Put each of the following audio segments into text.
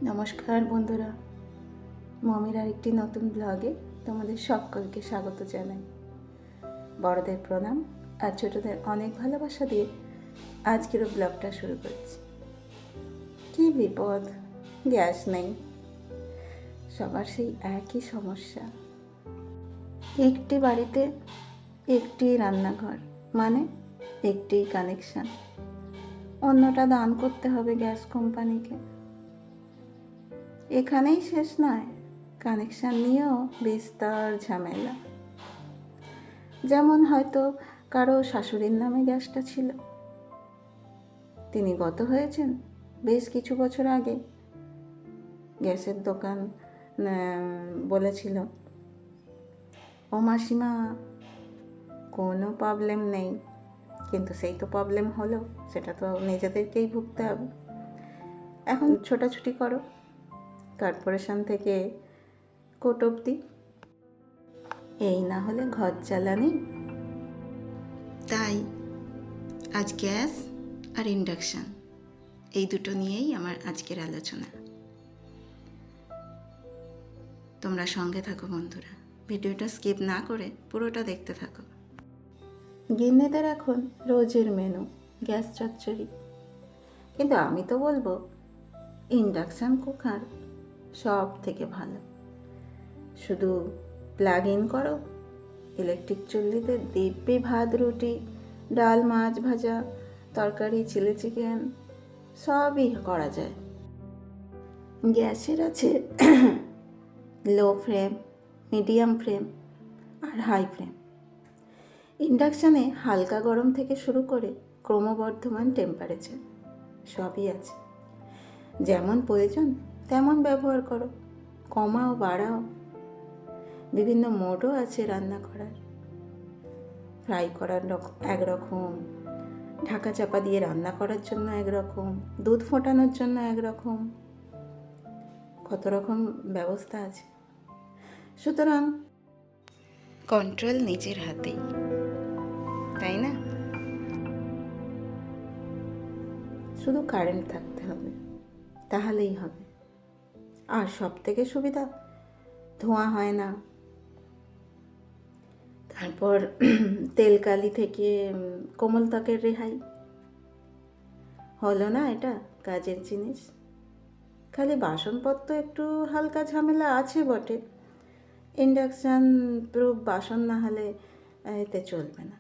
নমস্কার বন্ধুরা, মমির আরেকটি নতুন ব্লগে তোমাদের সকলকে স্বাগত জানাই। বড়দের প্রণাম আর ছোটদের অনেক ভালোবাসা দিয়ে আজকেরও ব্লগটা শুরু করছি। কি বিপদ, গ্যাস নেই। সবার সেই একই সমস্যা। একটি বাড়িতে একটি রান্নাঘর, মানে একটি কানেকশান। অন্যটা দান করতে হবে গ্যাস কোম্পানিকে। এখানেই শেষ নয়, কানেকশান নিয়েও বিস্তর ঝামেলা। যেমন হয়তো কারো শাশুড়ির নামে গ্যাসটা ছিল, তিনি গত হয়েছেন বেশ কিছু বছর আগে। গ্যাসের দোকান বলেছিল, ও মাসিমা কোনো প্রবলেম নেই, কিন্তু সেই তো প্রবলেম হলো, সেটা তো নিজেদেরকেই ভুগতে হবে। এখন ছোটাছুটি করো, কর্পোরেশন থেকে কোর্ট অবধি, এই না হলে ঘর জ্বালানি। তাই আজ গ্যাস আর ইন্ডাকশান, এই দুটো নিয়েই আমার আজকের আলোচনা। তোমরা সঙ্গে থাকো বন্ধুরা, ভিডিওটা স্কিপ না করে পুরোটা দেখতে থাকো। গিন্নিদের এখন রোজের মেনু গ্যাস চচ্চড়ি, কিন্তু আমি তো বলবো ইন্ডাকশান কুকার সব থেকে ভালো। শুধু প্লাগ ইন করো, ইলেকট্রিক চুল্লিতে দিব্যি ভাত, রুটি, ডাল, মাছ ভাজা, তরকারি, চিলি চিকেন সবই করা যায়। গ্যাসের আছে লো ফ্লেম, মিডিয়াম ফ্লেম আর হাই ফ্লেম। ইন্ডাকশানে হালকা গরম থেকে শুরু করে ক্রমবর্ধমান টেম্পারেচার সবই আছে। যেমন প্রয়োজন তেমন ব্যবহার করো, কমাও বাড়াও। বিভিন্ন মোডও আছে রান্না করার। ফ্রাই করার একরকম, ঢাকা চাপা দিয়ে রান্না করার জন্য একরকম, দুধ ফোটানোর জন্য একরকম, কত রকম ব্যবস্থা আছে। সুতরাং কন্ট্রোল নিজের হাতেই, তাই না? শুধু কারেন্ট থাকতে হবে, তাহলেই হবে। আর সব থেকে সুবিধা, ধোঁয়া হয় না। তারপর তেলকালি থেকে কোমল ত্বকের রেহাই। হলো না এটা কাজের জিনিস? খালি বাসনপত্র একটু হালকা ঝামেলা আছে বটে, ইন্ডাকশান প্রুফ বাসন না হলে এতে চলবে না।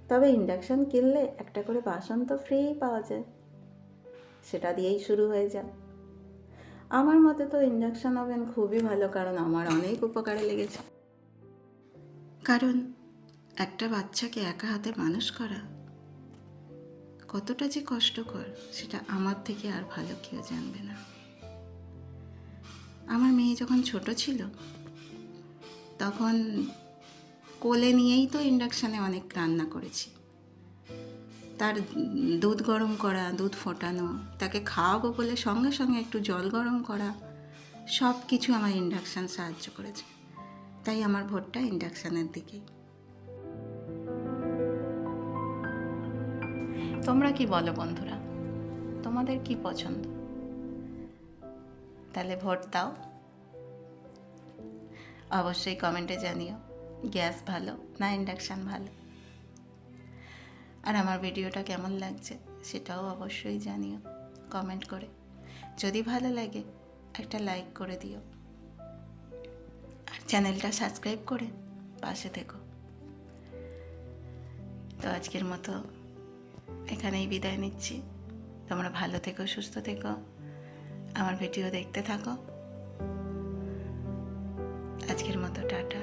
তবে ইন্ডাকশান কিনলে একটা করে বাসন তো ফ্রিই পাওয়া যায়, সেটা দিয়েই শুরু হয়ে যায়। আমার মতে তো ইন্ডাকশান ওভেন খুবই ভালো, কারণ আমার অনেক উপকারে লেগেছে। কারণ একটা বাচ্চাকে একা হাতে মানুষ করা কতটা যে কষ্টকর, সেটা আমার থেকে আর ভালো কেউ জানবে না। আমার মেয়ে যখন ছোট ছিল তখন কোলে নিয়েই তো ইন্ডাকশানে অনেক রান্না করেছি। তার দুধ গরম করা, দুধ ফোটানো, তাকে খাওয়াবো বলে সঙ্গে সঙ্গে একটু জল গরম করা, সব কিছু আমার ইন্ডাকশান সাহায্য করেছে। তাই আমার ভোটটা ইন্ডাকশানের দিকেই। তোমরা কি বলো বন্ধুরা, তোমাদের কি পছন্দ? তাহলে ভোট দাও, অবশ্যই কমেন্টে জানিও গ্যাস ভালো না ইন্ডাকশান ভালো। আর আমার ভিডিওটা কেমন লাগছে সেটাও অবশ্যই জানিও কমেন্ট করে। যদি ভালো লাগে একটা লাইক করে দিও, আর চ্যানেলটা সাবস্ক্রাইব করে পাশে থেকো। তো আজকের মতো এখানেই বিদায় নিচ্ছি। তোমরা ভালো থেকো, সুস্থ থেকো, আমার ভিডিও দেখতে থাকো। আজকের মতো টাটা।